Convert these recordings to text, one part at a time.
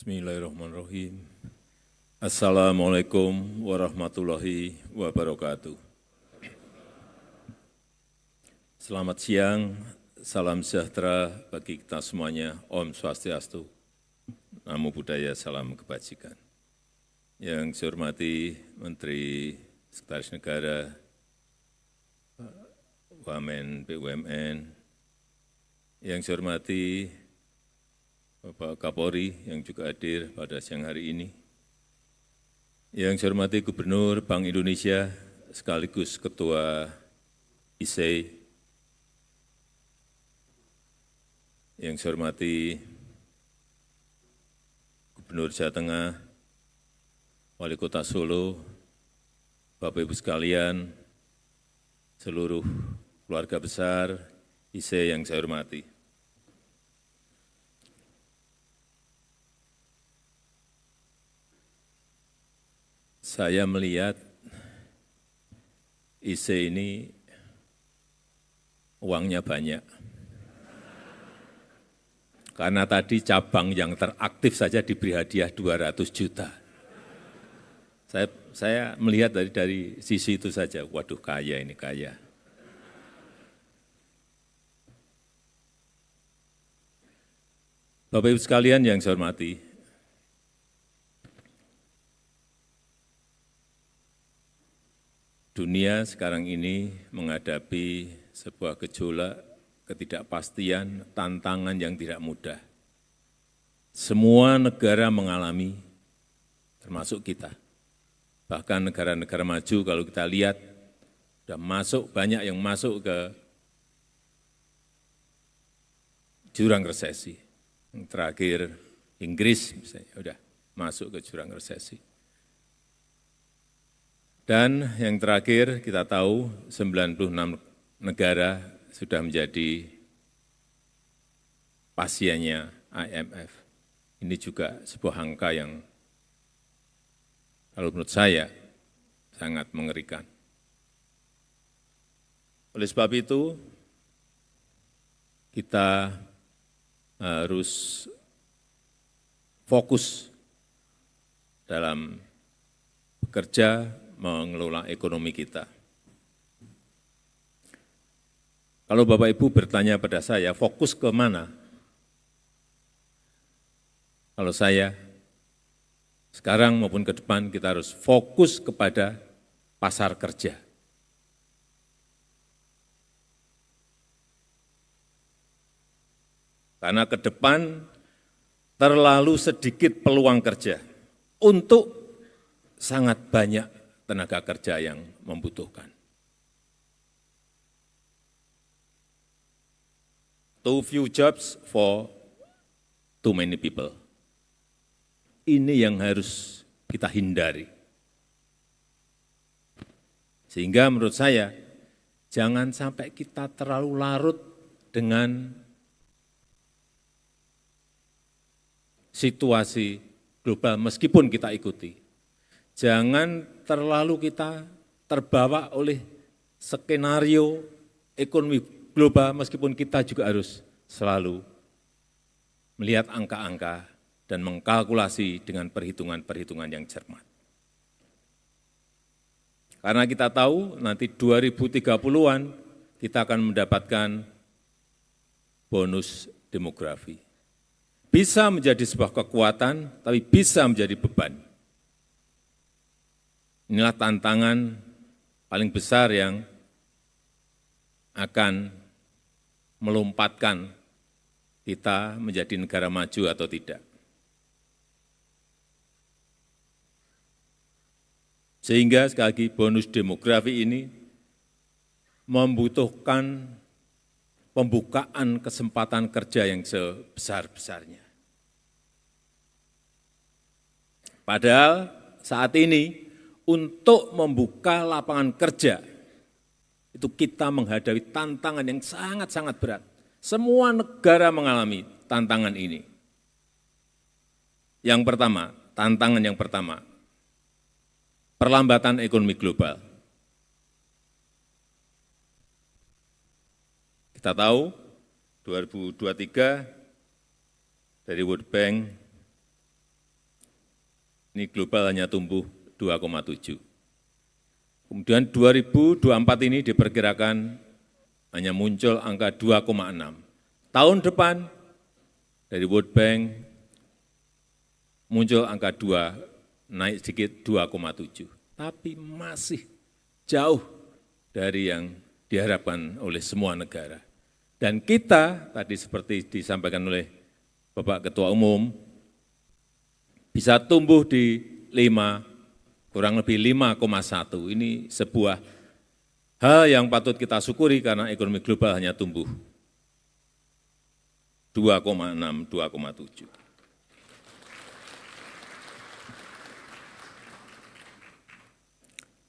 Bismillahirrahmanirrahim. Assalamualaikum warahmatullahi wabarakatuh. Selamat siang, salam sejahtera bagi kita semuanya. Om Swastiastu, Namo Buddhaya, salam kebajikan. Yang saya hormati Menteri Sekretaris Negara, Pak Wamen BUMN, yang saya hormati Bapak Kapolri yang juga hadir pada siang hari ini, yang saya hormati Gubernur Bank Indonesia sekaligus Ketua ISEI, yang saya hormati Gubernur Jawa Tengah, Wali Kota Solo, Bapak Ibu sekalian, seluruh keluarga besar ISEI yang saya hormati. Saya melihat ISEI ini uangnya banyak. Karena tadi cabang yang teraktif saja diberi hadiah 200 juta. Saya melihat dari sisi itu saja, waduh kaya ini, kaya. Bapak Ibu sekalian yang saya hormati, dunia sekarang ini menghadapi sebuah gejolak, ketidakpastian, tantangan yang tidak mudah. Semua negara mengalami, termasuk kita. Bahkan negara-negara maju kalau kita lihat, sudah masuk, banyak yang masuk ke jurang resesi. Yang terakhir Inggris misalnya, sudah masuk ke jurang resesi. Dan yang terakhir kita tahu 96 negara sudah menjadi pasiennya IMF. Ini juga sebuah angka yang kalau menurut saya sangat mengerikan. Oleh sebab itu, kita harus fokus dalam bekerja mengelola ekonomi kita. Kalau Bapak Ibu bertanya pada saya, fokus ke mana? Kalau saya, sekarang maupun ke depan kita harus fokus kepada pasar kerja. Karena ke depan terlalu sedikit peluang kerja untuk sangat banyak tenaga kerja yang membutuhkan. Too few jobs for too many people. Ini yang harus kita hindari. Sehingga menurut saya, jangan sampai kita terlalu larut dengan situasi global meskipun kita ikuti. Jangan terlalu kita terbawa oleh skenario ekonomi global meskipun kita juga harus selalu melihat angka-angka dan mengkalkulasi dengan perhitungan-perhitungan yang cermat. Karena kita tahu nanti 2030-an kita akan mendapatkan bonus demografi. Bisa menjadi sebuah kekuatan, tapi bisa menjadi beban. Inilah tantangan paling besar yang akan melompatkan kita menjadi negara maju atau tidak. Sehingga sekali lagi bonus demografi ini membutuhkan pembukaan kesempatan kerja yang sebesar-besarnya. Padahal saat ini untuk membuka lapangan kerja, itu kita menghadapi tantangan yang sangat-sangat berat. Semua negara mengalami tantangan ini. Yang pertama, tantangan yang pertama, perlambatan ekonomi global. Kita tahu 2023 dari World Bank Ini global hanya tumbuh 2,7. Kemudian 2024 ini diperkirakan hanya muncul angka 2,6. Tahun depan dari World Bank muncul angka 2, naik sedikit 2,7. Tapi masih jauh dari yang diharapkan oleh semua negara. Dan kita, tadi seperti disampaikan oleh Bapak Ketua Umum, bisa tumbuh di 5, kurang lebih 5,1. Ini sebuah hal yang patut kita syukuri karena ekonomi global hanya tumbuh 2,6, 2,7.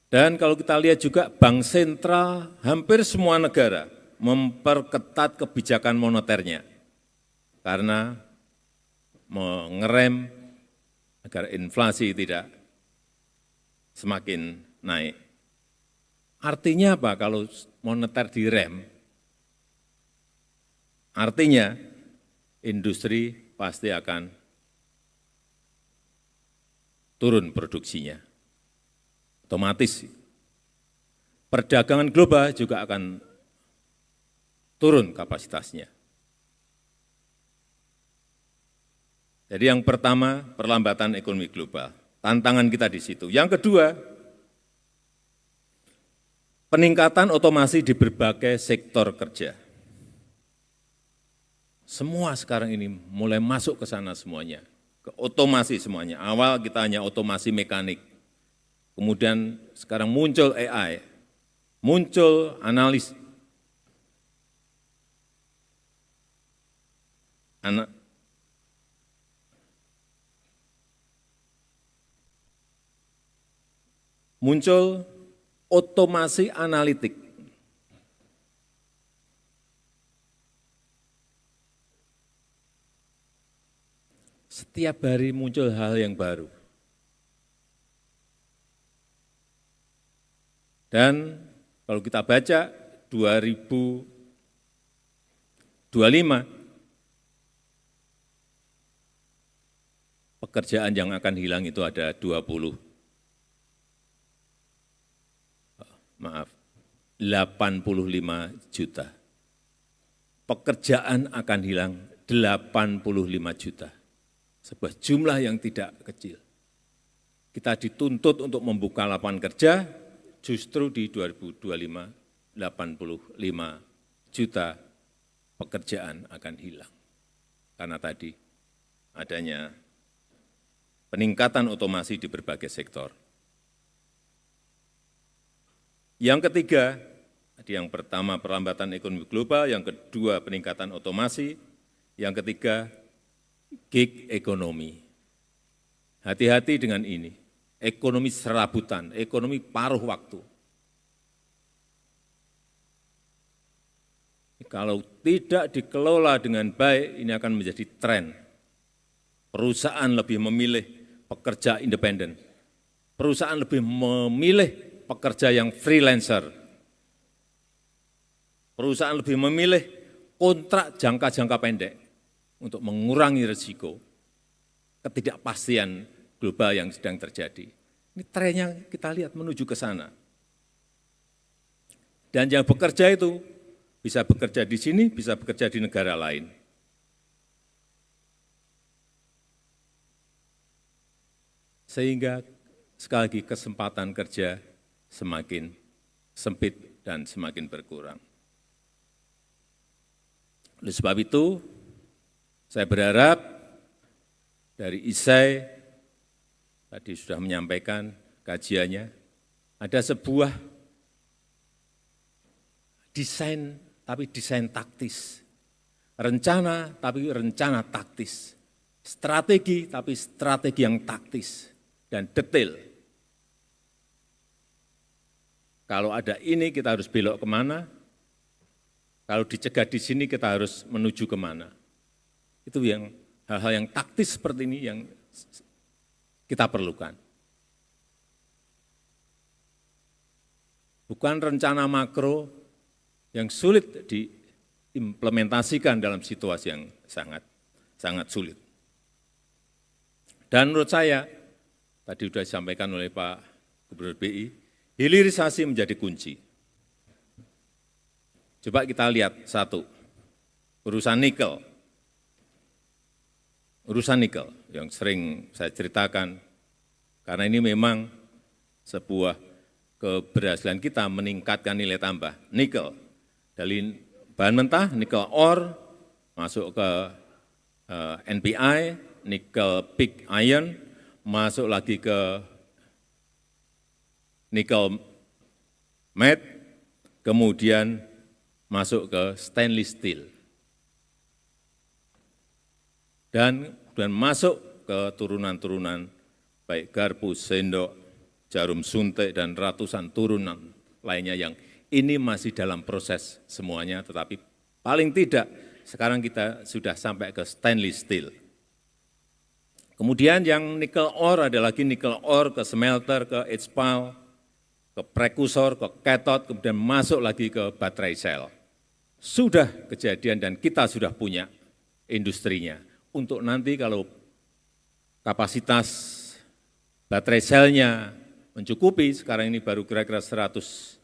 Dan kalau kita lihat juga bank sentral hampir semua negara memperketat kebijakan moneternya karena mengerem agar inflasi tidak semakin naik. Artinya apa kalau moneter direm? Artinya industri pasti akan turun produksinya. Otomatis perdagangan global juga akan turun kapasitasnya. Jadi yang pertama, perlambatan ekonomi global. Tantangan kita di situ. Yang kedua, peningkatan otomasi di berbagai sektor kerja. Semua sekarang ini mulai masuk ke sana semuanya, ke otomasi semuanya. Awal kita hanya otomasi mekanik, kemudian sekarang muncul AI, muncul analis, muncul otomasi analitik. Setiap hari muncul hal yang baru. Dan kalau kita baca 2025, pekerjaan yang akan hilang itu ada 85 juta. Pekerjaan akan hilang 85 juta. Sebuah jumlah yang tidak kecil. Kita dituntut untuk membuka lapangan kerja, justru di 2025, 85 juta pekerjaan akan hilang. Karena tadi adanya peningkatan otomasi di berbagai sektor. Yang ketiga, yang pertama perlambatan ekonomi global, yang kedua peningkatan otomasi, yang ketiga gig ekonomi. Hati-hati dengan ini, ekonomi serabutan, ekonomi paruh waktu. Kalau tidak dikelola dengan baik, ini akan menjadi tren. Perusahaan lebih memilih pekerja independen. Perusahaan lebih memilih pekerja yang freelancer. Perusahaan lebih memilih kontrak jangka-jangka pendek untuk mengurangi risiko ketidakpastian global yang sedang terjadi. Ini trennya kita lihat menuju ke sana. Dan yang bekerja itu bisa bekerja di sini, bisa bekerja di negara lain. Sehingga sekali lagi kesempatan kerja semakin sempit dan semakin berkurang. Oleh sebab itu, saya berharap dari ISAI, tadi sudah menyampaikan kajiannya, ada sebuah desain, tapi desain taktis. Rencana, tapi rencana taktis. Strategi, tapi strategi yang taktis dan detail. Kalau ada ini, kita harus belok kemana? Kalau dicegat di sini, kita harus menuju kemana? Itu yang hal-hal yang taktis seperti ini yang kita perlukan. Bukan rencana makro yang sulit diimplementasikan dalam situasi yang sangat sulit. Dan menurut saya, tadi sudah disampaikan oleh Pak Gubernur BI, hilirisasi menjadi kunci. Coba kita lihat satu, urusan nikel. Urusan nikel yang sering saya ceritakan, karena ini memang sebuah keberhasilan kita meningkatkan nilai tambah. Nikel, dari bahan mentah, nikel ore, masuk ke NPI, nikel pig iron, masuk lagi ke nikel matte, kemudian masuk ke stainless steel. Dan masuk ke turunan-turunan baik garpu, sendok, jarum suntik, dan ratusan turunan lainnya yang ini masih dalam proses semuanya, tetapi paling tidak sekarang kita sudah sampai ke stainless steel. Kemudian yang nikel ore ada lagi nikel ore ke smelter, ke HPAL, ke prekursor, ke cathode, kemudian masuk lagi ke baterai sel. Sudah kejadian dan kita sudah punya industrinya. Untuk nanti kalau kapasitas baterai selnya mencukupi, sekarang ini baru kira-kira 180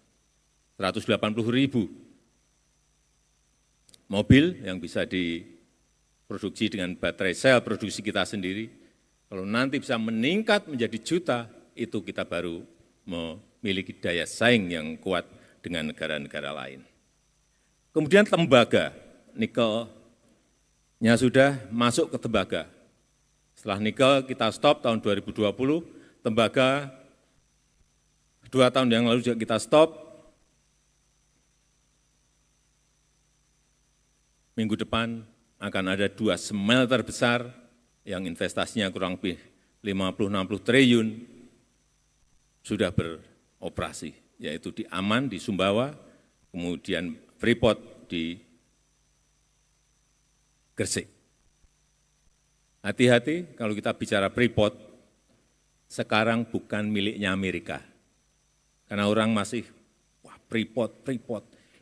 ribu mobil yang bisa diproduksi dengan baterai sel produksi kita sendiri. Kalau nanti bisa meningkat menjadi juta, itu kita baru memiliki daya saing yang kuat dengan negara-negara lain. Kemudian tembaga, nikelnya sudah masuk ke tembaga. Setelah nikel kita stop tahun 2020, tembaga 2 tahun yang lalu juga kita stop. Minggu depan akan ada 2 smelter besar yang investasinya kurang lebih 50-60 triliun sudah beroperasi, yaitu di Aman, di Sumbawa, kemudian Freeport di Gresik. Hati-hati kalau kita bicara Freeport, sekarang bukan miliknya Amerika. Karena orang masih, wah Freeport,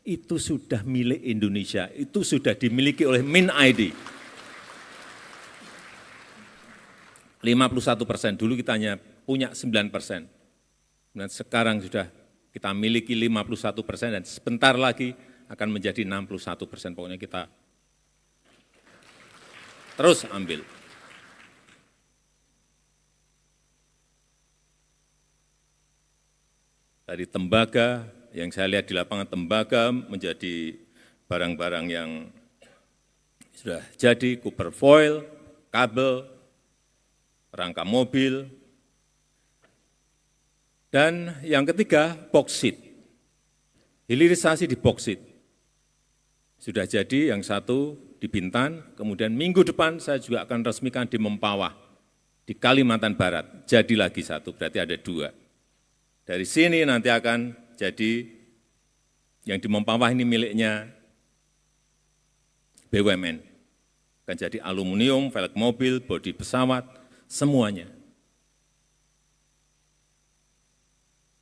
itu sudah milik Indonesia, itu sudah dimiliki oleh MinID. 51%, dulu kita hanya punya 9%. Dan sekarang sudah kita miliki 51% dan sebentar lagi akan menjadi 61%. Pokoknya kita terus ambil. Dari tembaga, yang saya lihat di lapangan tembaga menjadi barang-barang yang sudah jadi, copper foil, kabel, rangka mobil, dan yang ketiga, boksit. Hilirisasi di boksit. Sudah jadi yang satu di Bintan, kemudian minggu depan saya juga akan resmikan di Mempawah, di Kalimantan Barat. Jadi lagi satu, berarti ada 2. Dari sini nanti akan jadi yang di Mempawah ini miliknya BUMN. Akan jadi aluminium, velg mobil, bodi pesawat, semuanya.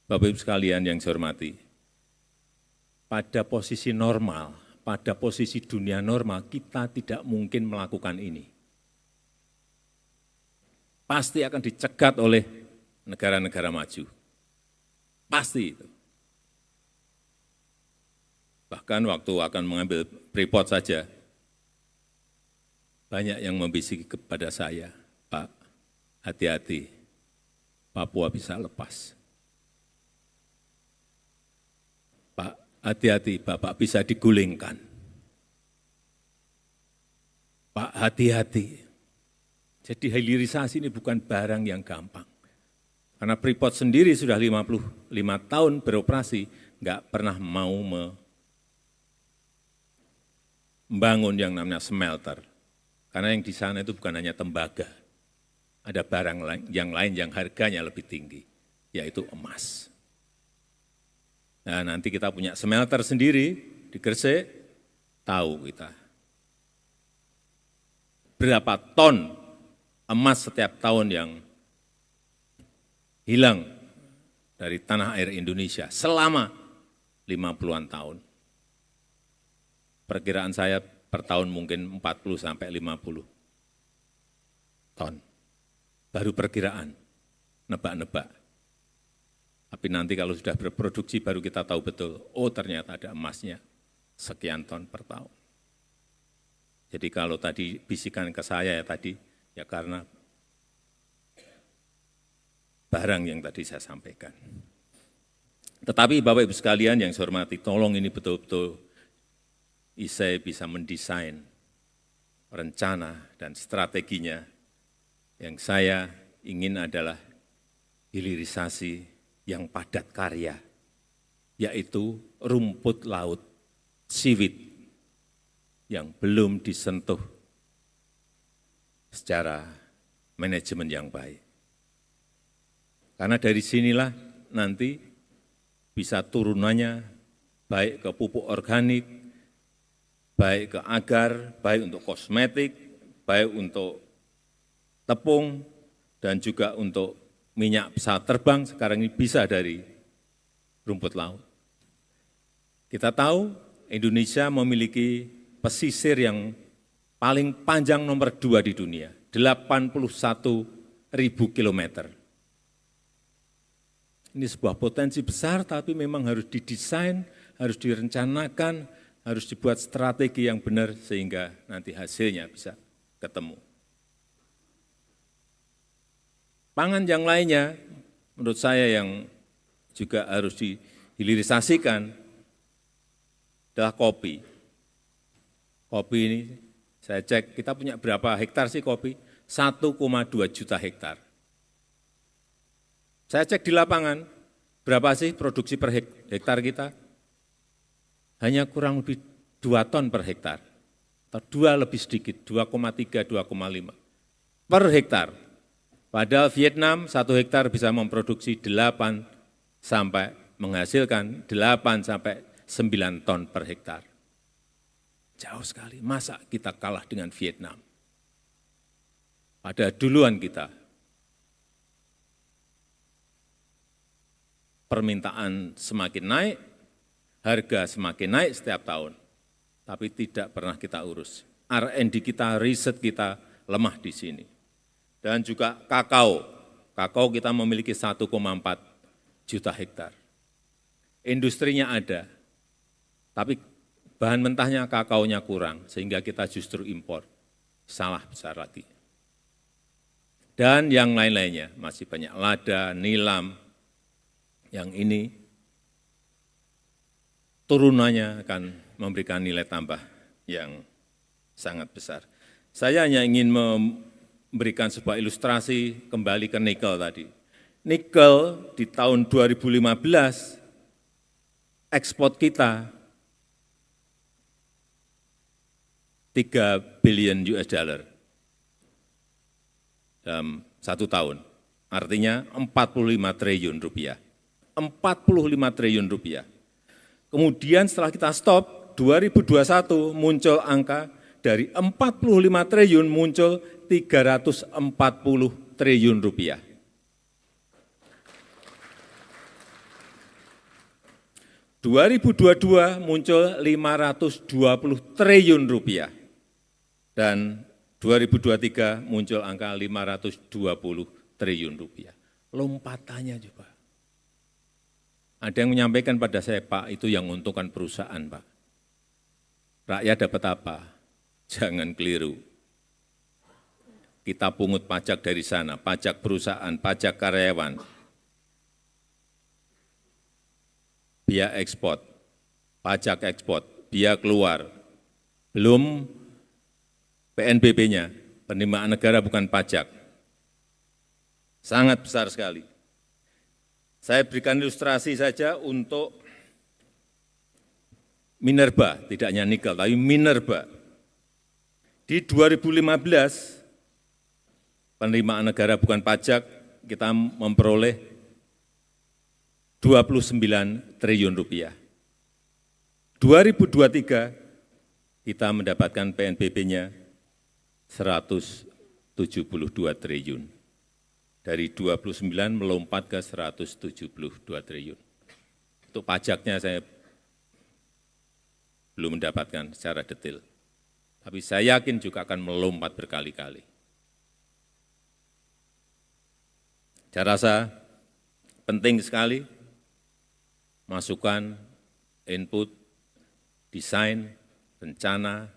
Bapak Ibu sekalian yang saya hormati, pada posisi normal, pada posisi dunia normal, kita tidak mungkin melakukan ini. Pasti akan dicegat oleh negara-negara maju. Pasti itu. Bahkan waktu akan mengambil Freeport saja, banyak yang membisiki kepada saya, Pak, hati-hati, Papua bisa lepas. Pak, hati-hati, Bapak bisa digulingkan. Pak, hati-hati. Jadi hilirisasi ini bukan barang yang gampang. Karena Freeport sendiri sudah 55 tahun beroperasi, nggak pernah mau membangun yang namanya smelter. Karena yang di sana itu bukan hanya tembaga, ada barang yang lain yang harganya lebih tinggi, yaitu emas. Nah, nanti kita punya smelter sendiri di Gresik, tahu kita berapa ton emas setiap tahun yang hilang dari tanah air Indonesia selama 50-an tahun. Perkiraan saya per tahun mungkin 40 sampai 50 ton. Baru perkiraan. nebak-nebak. Tapi nanti kalau sudah berproduksi baru kita tahu betul, oh ternyata ada emasnya sekian ton per tahun. Jadi kalau tadi bisikan ke saya ya tadi, ya karena barang yang tadi saya sampaikan. Tetapi Bapak Ibu sekalian yang saya hormati, tolong ini betul-betul ISEE bisa mendesain rencana dan strateginya. Yang saya ingin adalah hilirisasi yang padat karya, yaitu rumput laut, seaweed, yang belum disentuh secara manajemen yang baik. Karena dari sinilah nanti bisa turunannya baik ke pupuk organik, baik ke agar, baik untuk kosmetik, baik untuk tepung, dan juga untuk minyak pesawat terbang sekarang ini bisa dari rumput laut. Kita tahu Indonesia memiliki pesisir yang paling panjang nomor 2 di dunia, 81.000 kilometer. Ini sebuah potensi besar, tapi memang harus didesain, harus direncanakan, harus dibuat strategi yang benar sehingga nanti hasilnya bisa ketemu. Pangan yang lainnya, menurut saya yang juga harus dihilirisasikan adalah kopi. Kopi ini saya cek, kita punya berapa hektar sih kopi? 1,2 juta hektar. Saya cek di lapangan, berapa sih produksi per hektar kita? Hanya kurang lebih 2 ton per hektar, atau 2 lebih sedikit, 2,3, 2,5 per hektar. Padahal Vietnam 1 hektar bisa memproduksi 8 sampai menghasilkan 8 sampai 9 ton per hektar. Jauh sekali, masa kita kalah dengan Vietnam? Pada duluan kita. Permintaan semakin naik, harga semakin naik setiap tahun, tapi tidak pernah kita urus. R&D kita, riset kita lemah di sini. Dan juga kakao kita memiliki 1,4 juta hektar. Industrinya ada, tapi bahan mentahnya kakaonya kurang, sehingga kita justru impor. Salah besar lagi. Dan yang lain-lainnya, masih banyak lada, nilam, yang ini turunannya akan memberikan nilai tambah yang sangat besar. Saya hanya ingin memberikan sebuah ilustrasi kembali ke nikel tadi. Nikel di tahun 2015, ekspor kita 3 billion US dollar dalam 1 tahun. Artinya 45 triliun rupiah. 45 triliun rupiah. Kemudian setelah kita stop, 2021 muncul angka dari 45 triliun muncul 340 triliun rupiah. ...2022 muncul 520 triliun rupiah. Dan 2023 muncul angka 520 triliun rupiah. Lompatannya coba. Ada yang menyampaikan pada saya, Pak, itu yang menguntungkan perusahaan, Pak. Rakyat dapat apa? Jangan keliru. Kita pungut pajak dari sana, pajak perusahaan, pajak karyawan, biaya ekspor, pajak ekspor, biaya keluar, belum PNBP-nya, penerimaan negara bukan pajak. Sangat besar sekali. Saya berikan ilustrasi saja untuk minerba, tidak hanya nikel, tapi minerba. Di 2015, penerimaan negara bukan pajak, kita memperoleh 29 triliun rupiah. 2023, kita mendapatkan PNBP-nya 172 triliun. Dari 29 melompat ke 172 triliun. Untuk pajaknya saya belum mendapatkan secara detail. Tapi saya yakin juga akan melompat berkali-kali. Saya rasa penting sekali masukan, input, desain, rencana,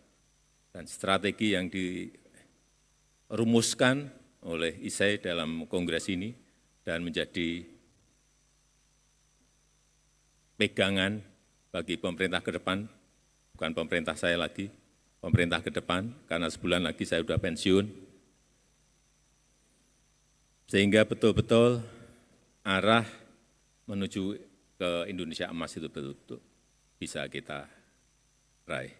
dan strategi yang dirumuskan oleh ISEI dalam kongres ini dan menjadi pegangan bagi pemerintah ke depan, bukan pemerintah saya lagi, pemerintah ke depan, karena sebulan lagi saya sudah pensiun, sehingga betul-betul arah menuju ke Indonesia emas itu betul-betul bisa kita raih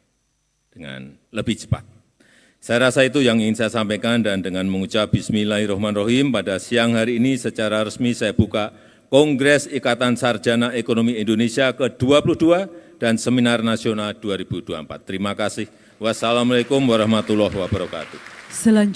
dengan lebih cepat. Saya rasa itu yang ingin saya sampaikan, dan dengan mengucap Bismillahirrahmanirrahim, pada siang hari ini secara resmi saya buka Kongres Ikatan Sarjana Ekonomi Indonesia ke-22 dan Seminar Nasional 2024. Terima kasih. Wassalamualaikum warahmatullahi wabarakatuh.